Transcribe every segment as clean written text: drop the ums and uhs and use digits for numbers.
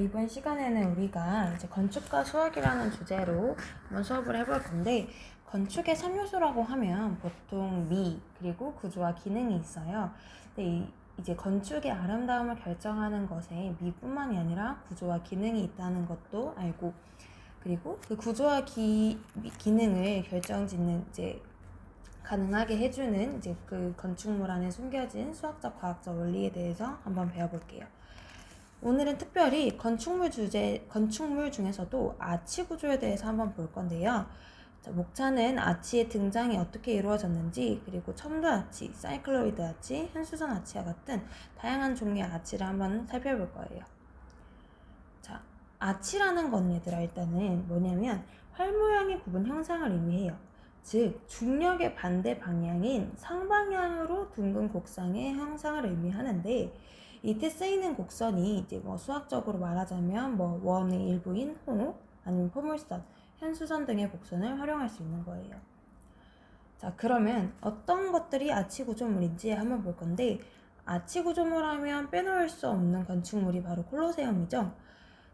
이번 시간에는 우리가 이제 건축과 수학이라는 주제로 한번 수업을 해볼 건데, 건축의 3요소라고 하면 보통 미, 그리고 구조와 기능이 있어요. 근데 이제 건축의 아름다움을 결정하는 것에 미뿐만이 아니라 구조와 기능이 있다는 것도 알고, 그리고 그 구조와 기능을 결정짓는 이제 가능하게 해주는 이제 그 건축물 안에 숨겨진 수학적, 과학적 원리에 대해서 한번 배워볼게요. 오늘은 특별히 건축물 중에서도 아치 구조에 대해서 한번 볼 건데요. 목차는 아치의 등장이 어떻게 이루어졌는지, 그리고 첨도 아치, 사이클로이드 아치, 현수선 아치와 같은 다양한 종류의 아치를 한번 살펴볼 거예요. 자, 아치라는 건 얘들아 일단은 뭐냐면 활 모양의 구분 형상을 의미해요. 즉 중력의 반대 방향인 상방향으로 둥근 곡선의 형상을 의미하는데, 이때 쓰이는 곡선이 이제 뭐 수학적으로 말하자면 뭐 원의 일부인 홍, 아니면 포물선, 현수선 등의 곡선을 활용할 수 있는 거예요. 자, 그러면 어떤 것들이 아치 구조물인지 한번 볼 건데, 아치 구조물 하면 빼놓을 수 없는 건축물이 바로 콜로세움이죠.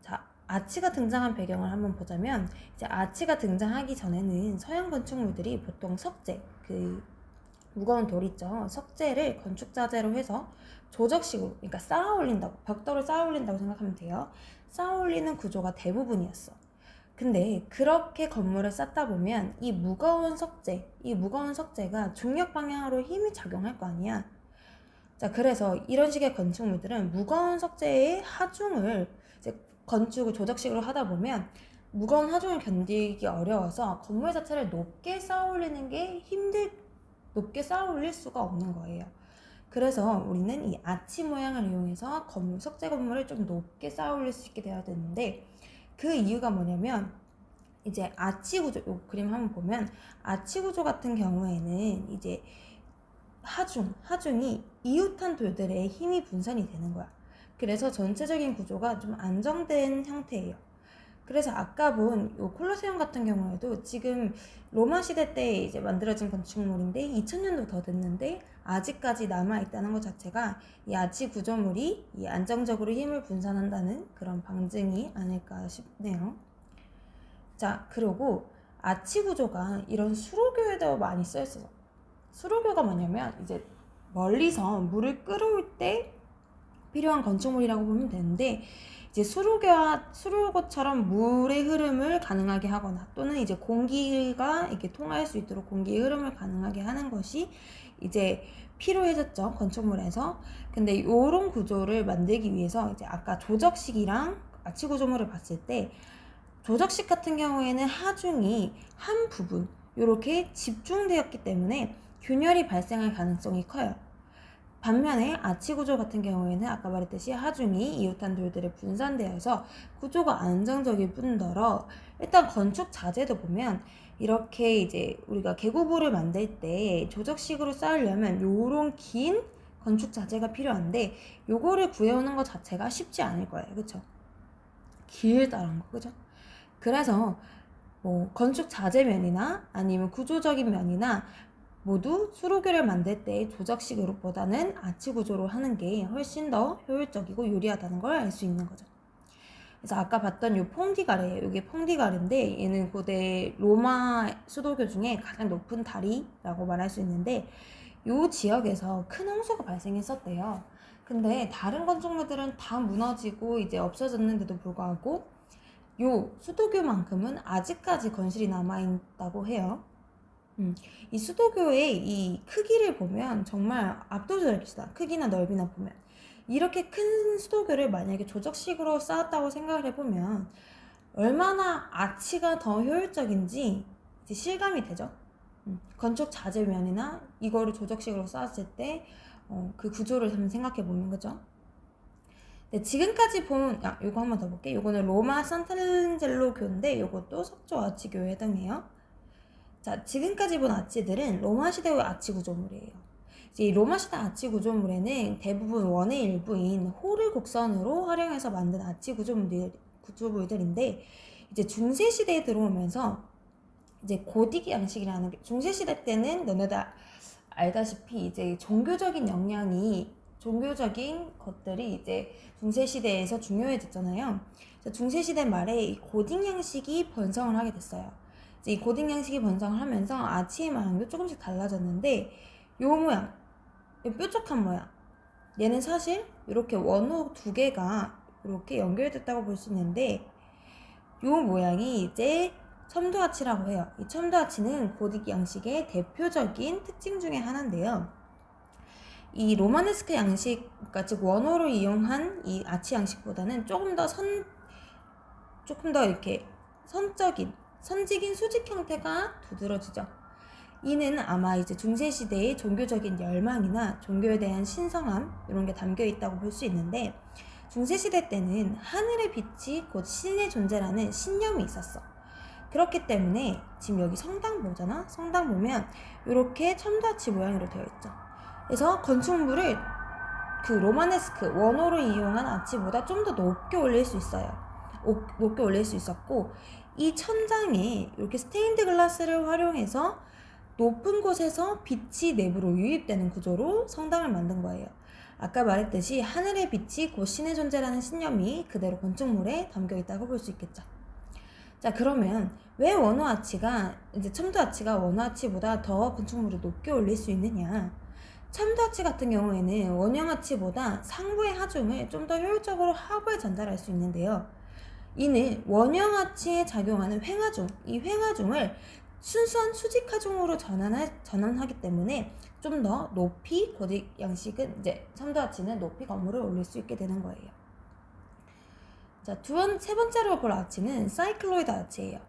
자, 아치가 등장한 배경을 한번 보자면, 이제 아치가 등장하기 전에는 서양 건축물들이 보통 석재, 그 무거운 돌 있죠. 석재를 건축 자재로 해서 조적식으로, 그러니까 쌓아 올린다고, 벽돌을 쌓아 올린다고 생각하면 돼요. 쌓아 올리는 구조가 대부분이었어. 근데 그렇게 건물을 쌓다 보면 이 무거운 석재가 중력 방향으로 힘이 작용할 거 아니야. 자, 그래서 이런 식의 건축물들은 무거운 석재의 하중을 이제 건축을 조적식으로 하다 보면 무거운 하중을 견디기 어려워서 건물 자체를 높게 쌓아 올릴 수가 없는 거예요. 그래서 우리는 이 아치 모양을 이용해서 석재 건물을 좀 높게 쌓아 올릴 수 있게 되어야 되는데, 그 이유가 뭐냐면 이제 아치 구조, 요 그림 한번 보면 아치 구조 같은 경우에는 이제 하중이 이웃한 돌들의 힘이 분산이 되는 거야. 그래서 전체적인 구조가 좀 안정된 형태예요. 그래서 아까 본 요 콜로세움 같은 경우에도 지금 로마 시대 때 이제 만들어진 건축물인데 2000년도 더 됐는데 아직까지 남아있다는 것 자체가 이 아치 구조물이 이 안정적으로 힘을 분산한다는 그런 방증이 아닐까 싶네요. 자, 그리고 아치 구조가 이런 수로교에도 많이 쓰였어요. 수로교가 뭐냐면 이제 멀리서 물을 끌어올 때 필요한 건축물이라고 보면 되는데, 이제 수로고처럼 물의 흐름을 가능하게 하거나 또는 이제 공기가 이렇게 통할 수 있도록 공기의 흐름을 가능하게 하는 것이 이제 필요해졌죠, 건축물에서. 근데 이런 구조를 만들기 위해서 이제 아까 조적식이랑 아치 구조물을 봤을 때, 조적식 같은 경우에는 하중이 한 부분 이렇게 집중되었기 때문에 균열이 발생할 가능성이 커요. 반면에 아치 구조 같은 경우에는 아까 말했듯이 하중이 이웃한 돌들에 분산되어서 구조가 안정적일 뿐더러, 일단 건축 자재도 보면 이렇게 이제 우리가 계구부를 만들 때 조적식으로 쌓으려면 요런 긴 건축 자재가 필요한데, 요거를 구해오는 것 자체가 쉽지 않을 거예요. 그쵸? 길다란 거, 그죠? 그래서 뭐 건축 자재 면이나 아니면 구조적인 면이나 모두 수로교를 만들 때 조적식으로 보다는 아치 구조로 하는 게 훨씬 더 효율적이고 유리하다는 걸 알 수 있는 거죠. 그래서 아까 봤던 요 퐁디가레예요. 이게 퐁디가레인데 얘는 고대 로마 수도교 중에 가장 높은 다리라고 말할 수 있는데, 요 지역에서 큰 홍수가 발생했었대요. 근데 다른 건축물들은 다 무너지고 이제 없어졌는데도 불구하고 요 수도교만큼은 아직까지 건실이 남아있다고 해요. 이 수도교의 이 크기를 보면 정말 압도적이다. 크기나 넓이나 보면. 이렇게 큰 수도교를 만약에 조적식으로 쌓았다고 생각을 해보면 얼마나 아치가 더 효율적인지 이제 실감이 되죠. 건축 자재면이나 이거를 조적식으로 쌓았을 때 그 구조를 한번 생각해 보는 거죠. 네, 지금까지 본, 요거 한번 더 볼게. 요거는 로마 산탈렌젤로 교인데 요것도 석조 아치교에 해당해요. 자, 지금까지 본 아치들은 로마 시대의 아치 구조물이에요. 이제 이 로마 시대 아치 구조물에는 대부분 원의 일부인 호를 곡선으로 활용해서 만든 아치 구조물들인데, 이제 중세 시대에 들어오면서 이제 고딕 양식이라는 게, 중세 시대 때는 너네들 알다시피 이제 종교적인 영향이 종교적인 것들이 이제 중세시대에서 중요해졌잖아요. 중세시대 말에 이 고딕 양식이 번성을 하게 됐어요. 이제 이 고딕 양식이 번성을 하면서 아치의 모양도 조금씩 달라졌는데, 요 모양, 이 뾰족한 모양, 얘는 사실 이렇게 원호 두 개가 이렇게 연결됐다고 볼 수 있는데, 요 모양이 이제 첨도아치라고 해요. 이 첨도아치는 고딕 양식의 대표적인 특징 중에 하나인데요. 이 로마네스크 양식, 그러니까 즉 원호로 이용한 이 아치 양식보다는 조금 더 이렇게 선직인 수직 형태가 두드러지죠. 이는 아마 이제 중세시대의 종교적인 열망이나 종교에 대한 신성함 이런 게 담겨 있다고 볼 수 있는데, 중세시대 때는 하늘의 빛이 곧 신의 존재라는 신념이 있었어. 그렇기 때문에 지금 여기 성당 보잖아? 성당 보면 이렇게 첨다치 모양으로 되어 있죠. 그래서 건축물을 그 로마네스크 원호로 이용한 아치보다 좀 더 높게 올릴 수 있어요. 높게 올릴 수 있었고, 이 천장에 이렇게 스테인드 글라스를 활용해서 높은 곳에서 빛이 내부로 유입되는 구조로 성당을 만든 거예요. 아까 말했듯이 하늘의 빛이 곧 신의 존재라는 신념이 그대로 건축물에 담겨 있다고 볼 수 있겠죠. 자, 그러면 왜 원호 아치가 이제 첨도 아치가 원호 아치보다 더 건축물을 높게 올릴 수 있느냐? 첨도 아치 같은 경우에는 원형 아치보다 상부의 하중을 좀 더 효율적으로 하부에 전달할 수 있는데요. 이는 원형 아치에 작용하는 횡하중, 이 횡하중을 순수한 수직 하중으로 전환하기 때문에 좀 더 높이 고딕 양식은 이제 첨도 아치는 높이 건물을 올릴 수 있게 되는 거예요. 자, 세 번째로 볼 아치는 사이클로이드 아치예요.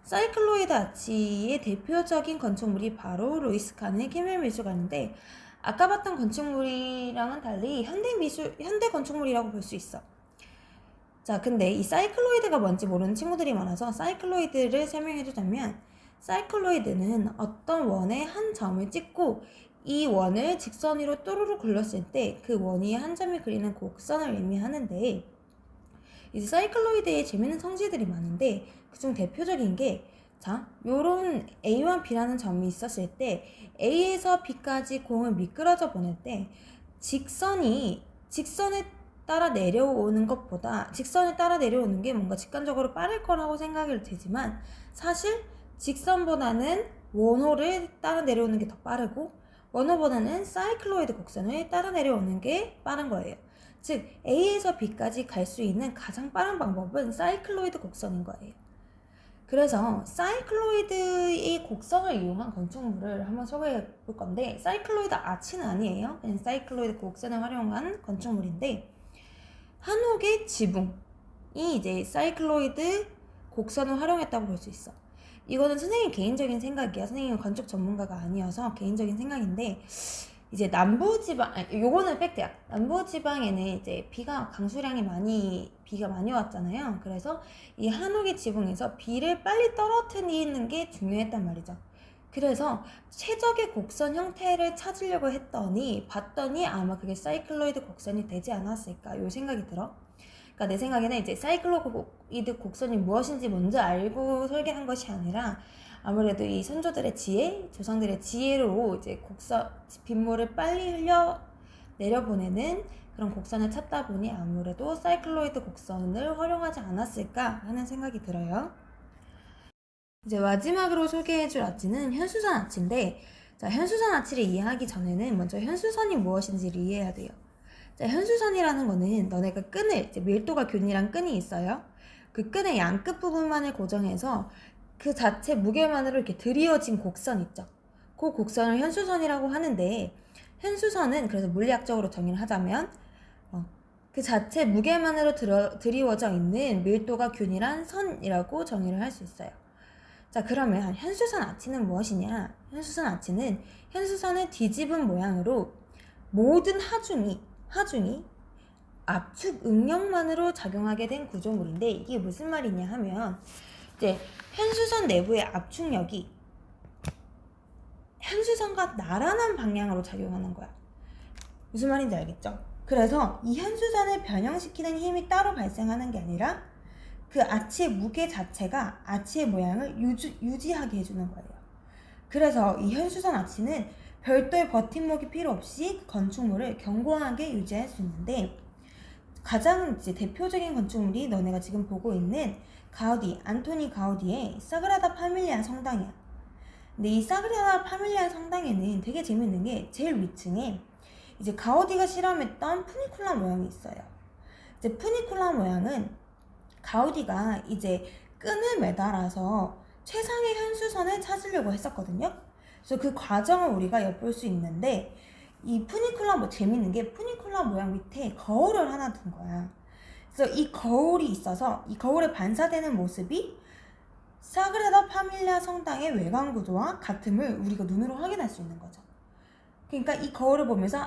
사이클로이드 아치의 대표적인 건축물이 바로 루이스 칸의 케멜미술관인데, 아까 봤던 건축물이랑은 달리 현대 건축물이라고 볼 수 있어. 자, 근데 이 사이클로이드가 뭔지 모르는 친구들이 많아서 사이클로이드를 설명해주자면, 사이클로이드는 어떤 원의 한 점을 찍고 이 원을 직선 위로 또르르 굴렸을 때 그 원 위에 한 점이 그리는 곡선을 의미하는데, 이제 사이클로이드에 재밌는 성질들이 많은데 그중 대표적인 게, 자, 요런 A와 B라는 점이 있었을 때 A에서 B까지 공을 미끄러져 보낼 때 직선에 따라 내려오는 게 뭔가 직관적으로 빠를 거라고 생각이 되지만, 사실 직선보다는 원호를 따라 내려오는 게 더 빠르고 원호보다는 사이클로이드 곡선을 따라 내려오는 게 빠른 거예요. 즉 A에서 B까지 갈 수 있는 가장 빠른 방법은 사이클로이드 곡선인 거예요. 그래서 사이클로이드의 곡선을 이용한 건축물을 한번 소개해 볼 건데, 사이클로이드 아치는 아니에요. 그냥 사이클로이드 곡선을 활용한 건축물인데, 한옥의 지붕이 이제 사이클로이드 곡선을 활용했다고 볼 수 있어. 이거는 선생님 개인적인 생각이야. 선생님은 건축 전문가가 아니어서 개인적인 생각인데, 이제 요거는 팩트야. 남부지방에는 이제 강수량이 비가 많이 왔잖아요. 그래서 이 한옥의 지붕에서 비를 빨리 떨어뜨리는 게 중요했단 말이죠. 그래서 최적의 곡선 형태를 찾으려고 봤더니 아마 그게 사이클로이드 곡선이 되지 않았을까, 요 생각이 들어. 그러니까 내 생각에는 이제 사이클로이드 곡선이 무엇인지 먼저 알고 설계한 것이 아니라, 아무래도 이 선조들의 지혜, 조상들의 지혜로 이제 빗물을 빨리 내려보내는 그런 곡선을 찾다 보니 아무래도 사이클로이드 곡선을 활용하지 않았을까 하는 생각이 들어요. 이제 마지막으로 소개해줄 아치는 현수선 아치인데, 자, 현수선 아치를 이해하기 전에는 먼저 현수선이 무엇인지를 이해해야 돼요. 자, 현수선이라는 거는 너네가 이제 밀도가 균일한 끈이 있어요. 그 끈의 양끝 부분만을 고정해서 그 자체 무게만으로 이렇게 드리워진 곡선 있죠. 그 곡선을 현수선이라고 하는데, 현수선은 그래서 물리학적으로 정의를 하자면 그 자체 무게만으로 드리워져 있는 밀도가 균일한 선이라고 정의를 할 수 있어요. 자, 그러면 현수선 아치는 무엇이냐? 현수선 아치는 현수선을 뒤집은 모양으로 모든 하중이 압축 응력만으로 작용하게 된 구조물인데, 이게 무슨 말이냐 하면, 이제 현수선 내부의 압축력이 현수선과 나란한 방향으로 작용하는 거야. 무슨 말인지 알겠죠? 그래서 이 현수선을 변형시키는 힘이 따로 발생하는 게 아니라 그 아치의 무게 자체가 아치의 모양을 유지하게 해주는 거예요. 그래서 이 현수선 아치는 별도의 버팀목이 필요 없이 그 건축물을 견고하게 유지할 수 있는데, 가장 이제 대표적인 건축물이 너네가 지금 보고 있는 안토니 가우디의 사그라다 파밀리아 성당이야. 근데 이 사그라다 파밀리아 성당에는 되게 재밌는 게 제일 위층에 이제 가우디가 실험했던 푸니쿨라 모양이 있어요. 이제 푸니쿨라 모양은 가우디가 이제 끈을 매달아서 최상의 현수선을 찾으려고 했었거든요. 그래서 그 과정을 우리가 엿볼 수 있는데, 이 푸니쿨라 재밌는 게 푸니쿨라 모양 밑에 거울을 하나 둔 거야. 그래서 이 거울이 있어서 이 거울에 반사되는 모습이 사그라다 파밀리아 성당의 외관 구조와 같음을 우리가 눈으로 확인할 수 있는 거죠. 그러니까 이 거울을 보면서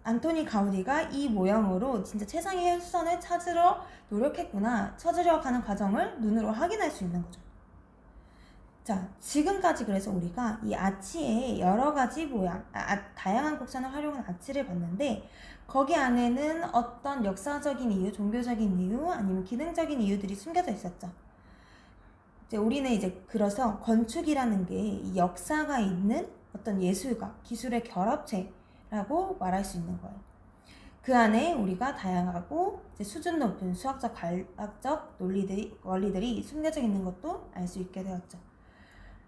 안토니 가우디가 이 모형으로 진짜 최상의 현수선을 찾으러 노력했구나, 찾으려 가는 과정을 눈으로 확인할 수 있는 거죠. 자, 지금까지 그래서 우리가 이 아치의 여러 가지 모양, 다양한 곡선을 활용한 아치를 봤는데, 거기 안에는 어떤 역사적인 이유, 종교적인 이유, 아니면 기능적인 이유들이 숨겨져 있었죠. 이제 우리는 그래서 건축이라는 게 이 역사가 있는 어떤 예술과 기술의 결합체라고 말할 수 있는 거예요. 그 안에 우리가 다양하고 수준 높은 수학적, 과학적 원리들이 숨겨져 있는 것도 알 수 있게 되었죠.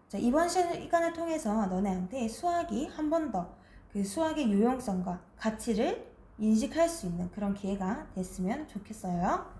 자, 이번 시간을 통해서 너네한테 수학이 한 번 더 그 수학의 유용성과 가치를 인식할 수 있는 그런 기회가 됐으면 좋겠어요.